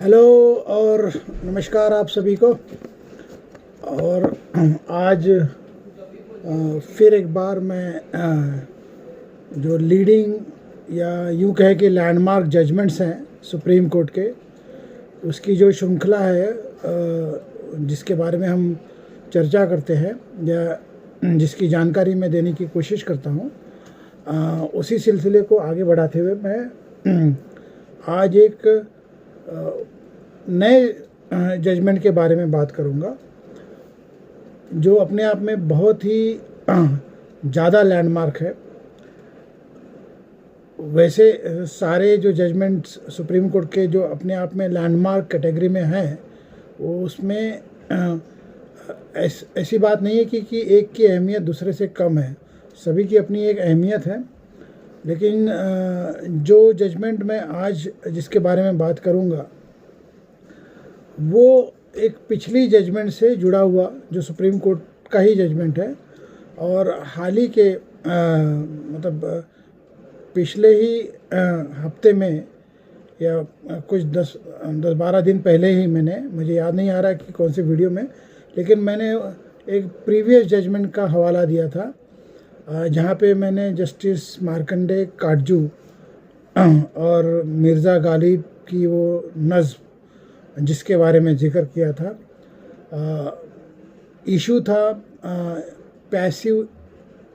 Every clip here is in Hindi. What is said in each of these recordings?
हेलो और नमस्कार आप सभी को। और आज फिर एक बार मैं जो लीडिंग या यूँ कहे कि लैंडमार्क जजमेंट्स हैं सुप्रीम कोर्ट के, उसकी जो श्रृंखला है जिसके बारे में हम चर्चा करते हैं या जिसकी जानकारी मैं देने की कोशिश करता हूँ, उसी सिलसिले को आगे बढ़ाते हुए मैं आज एक नए जजमेंट के बारे में बात करूंगा जो अपने आप में बहुत ही ज़्यादा लैंडमार्क है। वैसे सारे जो जजमेंट्स सुप्रीम कोर्ट के जो अपने आप में लैंडमार्क कैटेगरी में हैं, वो उसमें ऐसी बात नहीं है कि एक की अहमियत दूसरे से कम है, सभी की अपनी एक अहमियत है। लेकिन जो जजमेंट मैं आज जिसके बारे में बात करूंगा वो एक पिछली जजमेंट से जुड़ा हुआ जो सुप्रीम कोर्ट का ही जजमेंट है, और हाल ही के मतलब पिछले ही हफ्ते में या कुछ 10-12 दिन पहले ही मुझे याद नहीं आ रहा कि कौन से वीडियो में, लेकिन मैंने एक प्रीवियस जजमेंट का हवाला दिया था जहाँ पे मैंने जस्टिस मार्कंडे काटजू और मिर्ज़ा गालिब की वो नज़्म जिसके बारे में जिक्र किया था। इशू था पैसिव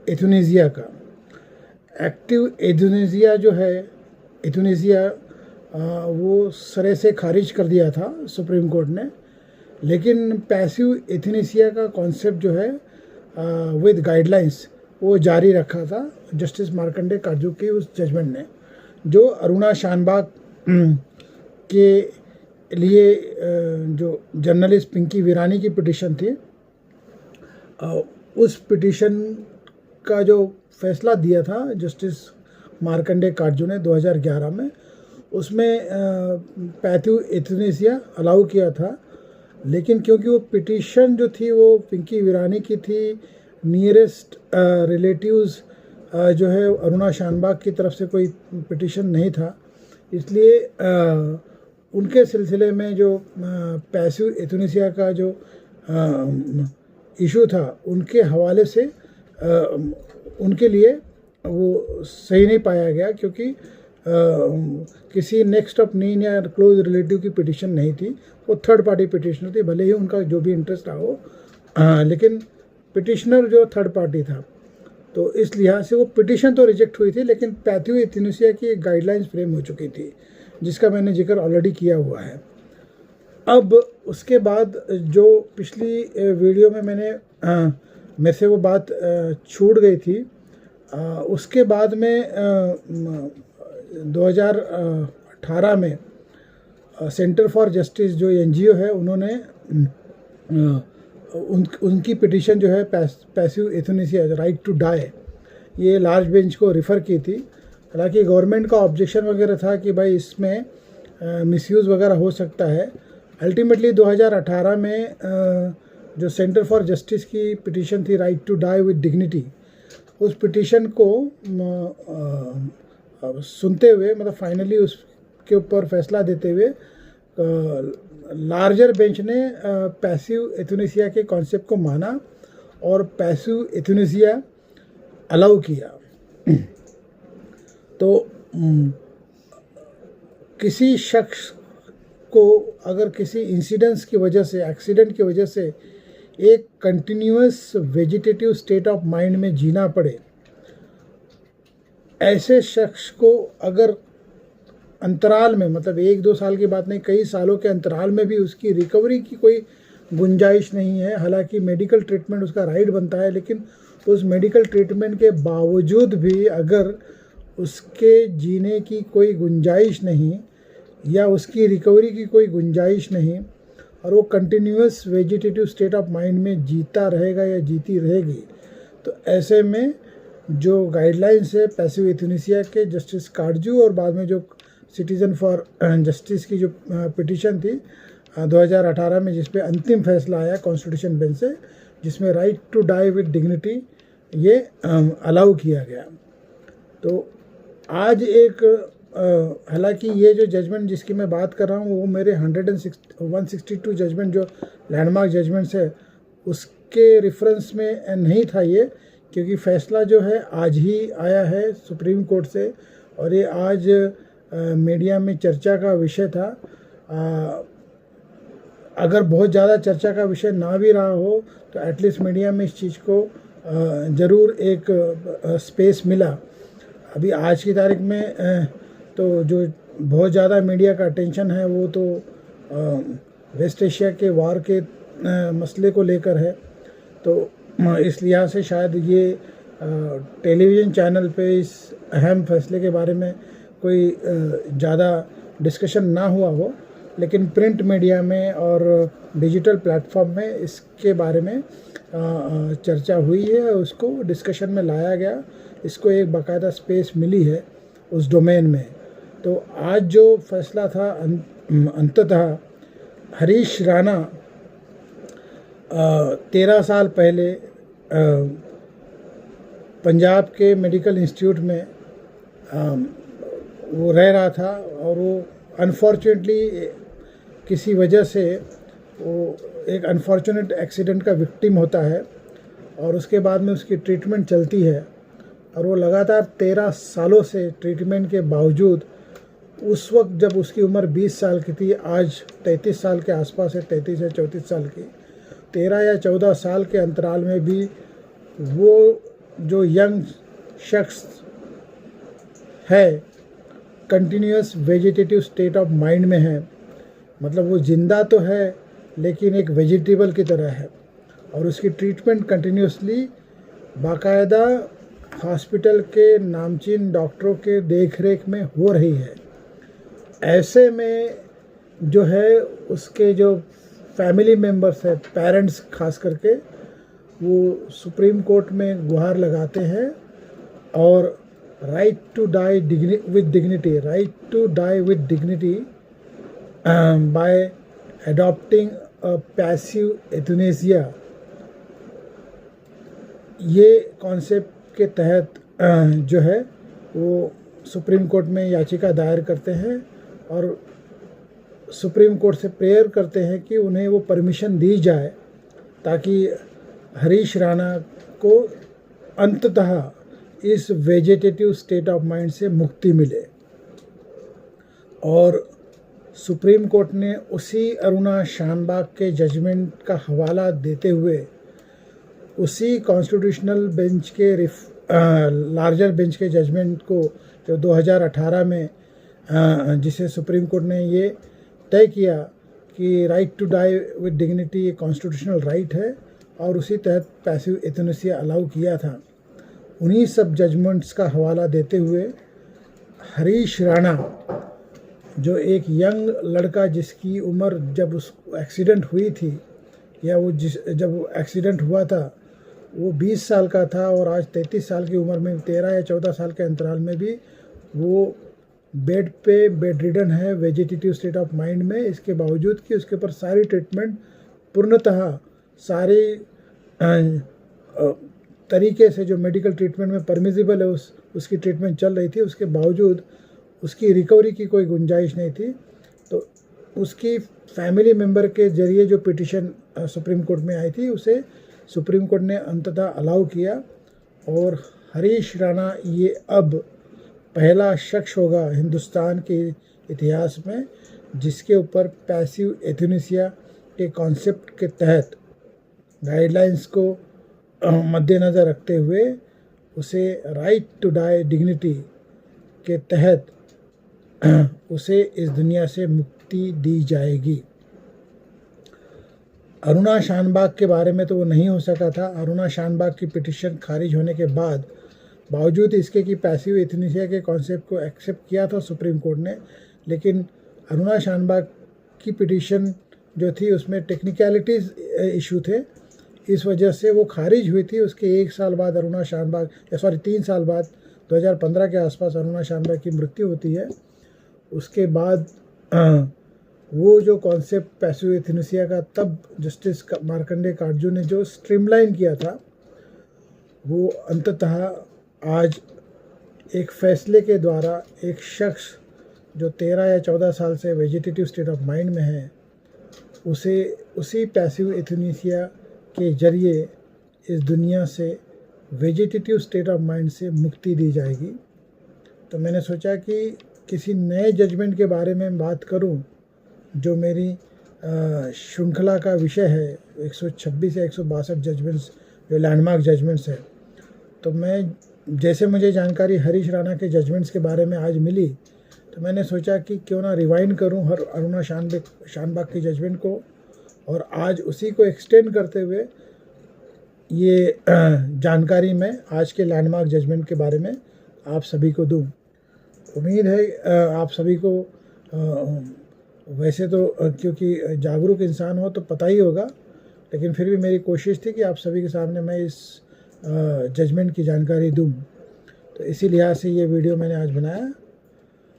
एथुनेसिया का। एक्टिव एथुनेसिया जो है, एथुनेसिया वो सरे से खारिज कर दिया था सुप्रीम कोर्ट ने, लेकिन पैसिव एथुनेसिया का कॉन्सेप्ट जो है विद गाइडलाइंस वो जारी रखा था जस्टिस मार्कंडे काटजू की उस जजमेंट ने, जो अरुणा शानबाग के लिए जो जर्नलिस्ट पिंकी वीरानी की पिटीशन थी, उस पिटीशन का जो फैसला दिया था जस्टिस मार्कंडे काटजू ने 2011 में, उसमें पैसिव एथुनेसिया अलाउ किया था। लेकिन क्योंकि वो पिटीशन जो थी वो पिंकी वीरानी की थी, नियरेस्ट रिलेटिव्स जो है अरुणा शानबाग की तरफ से कोई पिटीशन नहीं था, इसलिए उनके सिलसिले में जो पैसिव एथुनेसिया का जो इशू था उनके हवाले से उनके लिए वो सही नहीं पाया गया, क्योंकि किसी नेक्स्ट ऑफ नीन या क्लोज रिलेटिव की पिटीशन नहीं थी, वो थर्ड पार्टी पिटिशनर थी। भले ही उनका जो भी इंटरेस्ट रहा हो, लेकिन पिटिशनर जो थर्ड पार्टी था, तो इस लिहाज से वो पिटिशन तो रिजेक्ट हुई थी, लेकिन पैसिव एथुनेसिया की एक गाइडलाइंस फ्रेम हो चुकी थी जिसका मैंने जिक्र ऑलरेडी किया हुआ है। अब उसके बाद जो पिछली वीडियो में मेरे से वो बात छूट गई थी, उसके बाद में 2018 में सेंटर फॉर जस्टिस जो एनजीओ है, उन्होंने उनकी पिटीशन जो है पैसिव एथुनेसिया राइट टू डाई, ये लार्ज बेंच को रिफ़र की थी। हालांकि गवर्नमेंट का ऑब्जेक्शन वगैरह था कि भाई इसमें मिसयूज़ वगैरह हो सकता है। अल्टीमेटली 2018 में जो सेंटर फॉर जस्टिस की पिटीशन थी right to die with dignity, उस पिटीशन को सुनते हुए, मतलब फाइनली उसके ऊपर फैसला देते हुए लार्जर बेंच ने पैसिव एथुनेसिया के कॉन्सेप्ट को माना और पैसिव एथुनेसिया अलाउ किया। तो किसी शख्स को अगर किसी इंसिडेंस की वजह से, एक्सीडेंट की वजह से एक continuous vegetative state of mind में जीना पड़े, ऐसे शख्स को अगर अंतराल में, मतलब 1-2 साल की बात नहीं, कई सालों के अंतराल में भी उसकी रिकवरी की कोई गुंजाइश नहीं है। हालांकि मेडिकल ट्रीटमेंट उसका राइट बनता है, लेकिन उस मेडिकल ट्रीटमेंट के बावजूद भी अगर उसके जीने की कोई गुंजाइश नहीं या उसकी रिकवरी की कोई गुंजाइश नहीं, और वो continuous vegetative state of mind में जीता रहेगा या जीती रहेगी, तो ऐसे में जो गाइडलाइंस है पैसिव एथुनेसिया के जस्टिस काटजू और बाद में जो सिटीज़न फॉर जस्टिस की जो पिटीशन थी 2018 में, जिस पे अंतिम फैसला आया कॉन्स्टिट्यूशन बेंच से, जिसमें right to die with dignity ये अलाउ किया गया। तो आज एक हालांकि ये जो जजमेंट जिसकी मैं बात कर रहा हूँ वो मेरे 162 जजमेंट जो लैंडमार्क जजमेंट्स है उसके रेफरेंस में नहीं था ये, क्योंकि फ़ैसला जो है आज ही आया है सुप्रीम कोर्ट से और ये आज मीडिया में चर्चा का विषय था। अगर बहुत ज़्यादा चर्चा का विषय ना भी रहा हो तो एटलीस्ट मीडिया में इस चीज़ को ज़रूर एक स्पेस मिला। अभी आज की तारीख में तो जो बहुत ज़्यादा मीडिया का अटेंशन है वो तो वेस्ट एशिया के वार के मसले को लेकर है, तो इस लिहाज से शायद ये टेलीविज़न चैनल पे इस अहम फैसले के बारे में कोई ज़्यादा डिस्कशन ना हुआ हो, लेकिन प्रिंट मीडिया में और डिजिटल प्लेटफॉर्म में इसके बारे में चर्चा हुई है, उसको डिस्कशन में लाया गया, इसको एक बाकायदा स्पेस मिली है उस डोमेन में। तो आज जो फैसला था अंततः हरीश राणा 13 साल पहले पंजाब के मेडिकल इंस्टीट्यूट में वो रह रहा था और वो अनफॉर्चुनेटली किसी वजह से वो एक अनफॉर्चुनेट एक्सीडेंट का विक्टिम होता है और उसके बाद में उसकी ट्रीटमेंट चलती है और वो लगातार 13 सालों से ट्रीटमेंट के बावजूद उस वक्त जब उसकी उम्र 20 साल की थी, आज 33 साल के आसपास है, 33 या 34 साल की, 13 या 14 साल के अंतराल में भी वो जो यंग शख्स है continuous vegetative state of mind में है, मतलब वो जिंदा तो है लेकिन एक वेजिटेबल की तरह है और उसकी ट्रीटमेंट कंटिन्यूसली बाकायदा हॉस्पिटल के नामचीन डॉक्टरों के देखरेख में हो रही है। ऐसे में जो है उसके जो फैमिली मेम्बर्स हैं, पेरेंट्स खास करके, वो सुप्रीम कोर्ट में गुहार लगाते हैं और right to die with dignity, right to die with dignity by adopting a passive euthanasia, ये कॉन्सेप्ट के तहत जो है वो सुप्रीम कोर्ट में याचिका दायर करते हैं और सुप्रीम कोर्ट से प्रेयर करते हैं कि उन्हें वो परमिशन दी जाए ताकि हरीश राणा को अंततः इस वेजिटेटिव स्टेट ऑफ माइंड से मुक्ति मिले। और सुप्रीम कोर्ट ने उसी अरुणा शानबाग के जजमेंट का हवाला देते हुए उसी कॉन्स्टिट्यूशनल बेंच के लार्जर बेंच के जजमेंट को जो 2018 में जिसे सुप्रीम कोर्ट ने ये तय किया कि right to die with dignity ये कॉन्स्टिट्यूशनल राइट है और उसी तहत पैसिव एथनेसिया अलाउ किया था, उन्हीं सब जजमेंट्स का हवाला देते हुए हरीश राणा जो एक यंग लड़का जिसकी उम्र जब उस एक्सीडेंट हुई थी या वो जब एक्सीडेंट हुआ था वो 20 साल का था और आज 33 साल की उम्र में 13 या 14 साल के अंतराल में भी वो बेड पे बेड रिडन है, वेजिटेटिव स्टेट ऑफ माइंड में, इसके बावजूद कि उसके ऊपर सारी ट्रीटमेंट पूर्णतः सारी तरीके से जो मेडिकल ट्रीटमेंट में परमिजिबल है उसकी ट्रीटमेंट चल रही थी, उसके बावजूद उसकी रिकवरी की कोई गुंजाइश नहीं थी। तो उसकी फैमिली मेम्बर के ज़रिए जो पिटिशन सुप्रीम कोर्ट में आई थी उसे सुप्रीम कोर्ट ने अंततः अलाउ किया और हरीश राणा ये अब पहला शख्स होगा हिंदुस्तान के इतिहास में जिसके ऊपर पैसिव एथनेसिया के कॉन्सेप्ट के तहत गाइडलाइंस को मद्देनज़र रखते हुए उसे राइट टू डाई डिग्निटी के तहत उसे इस दुनिया से मुक्ति दी जाएगी। अरुणा शानबाग के बारे में तो वो नहीं हो सका था। अरुणा शानबाग की पिटिशन खारिज होने के बाद बावजूद इसके कि पैसिव एथनेसिया के कॉन्सेप्ट को एक्सेप्ट किया था सुप्रीम कोर्ट ने, लेकिन अरुणा शानबाग की पिटिशन जो थी उसमें टेक्निकलिटीज़ इशू थे, इस वजह से वो खारिज हुई थी। उसके 1 साल बाद 3 साल बाद 2015 के आसपास अरुणा शानबाग की मृत्यु होती है। उसके बाद वो जो कॉन्सेप्ट पैसिव एथनेसिया का तब जस्टिस मार्कंडे काटजू ने जो स्ट्रीमलाइन किया था वो अंततः आज एक फैसले के द्वारा एक शख्स जो 13 या 14 साल से वेजिटेटिव स्टेट ऑफ माइंड में है, उसे उसी पैसिव एथुनेसिया के जरिए इस दुनिया से वेजिटेटिव स्टेट ऑफ माइंड से मुक्ति दी जाएगी। तो मैंने सोचा कि किसी नए जजमेंट के बारे में बात करूं, जो मेरी श्रृंखला का विषय है, 126 या 162 जजमेंट्स जो लैंडमार्क जजमेंट्स है। तो मैं जैसे मुझे जानकारी हरीश राणा के जजमेंट्स के बारे में आज मिली, तो मैंने सोचा कि क्यों ना रिवाइंड करूं हर अरुणा शानबाग की जजमेंट को, और आज उसी को एक्सटेंड करते हुए ये जानकारी मैं आज के लैंडमार्क जजमेंट के बारे में आप सभी को दूं। उम्मीद है आप सभी को वैसे तो क्योंकि जागरूक इंसान हो तो पता ही होगा, लेकिन फिर भी मेरी कोशिश थी कि आप सभी के सामने मैं इस जजमेंट की जानकारी दूं। तो इसी लिहाज से ये वीडियो मैंने आज बनाया,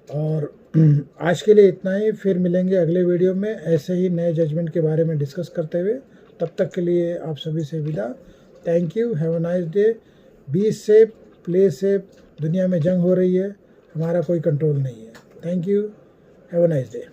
और आज के लिए इतना ही। फिर मिलेंगे अगले वीडियो में ऐसे ही नए जजमेंट के बारे में डिस्कस करते हुए। तब तक के लिए आप सभी से विदा। Thank you, have a nice day, be safe, play safe. दुनिया में जंग हो रही है, हमारा कोई कंट्रोल नहीं है। Thank you, have a nice day.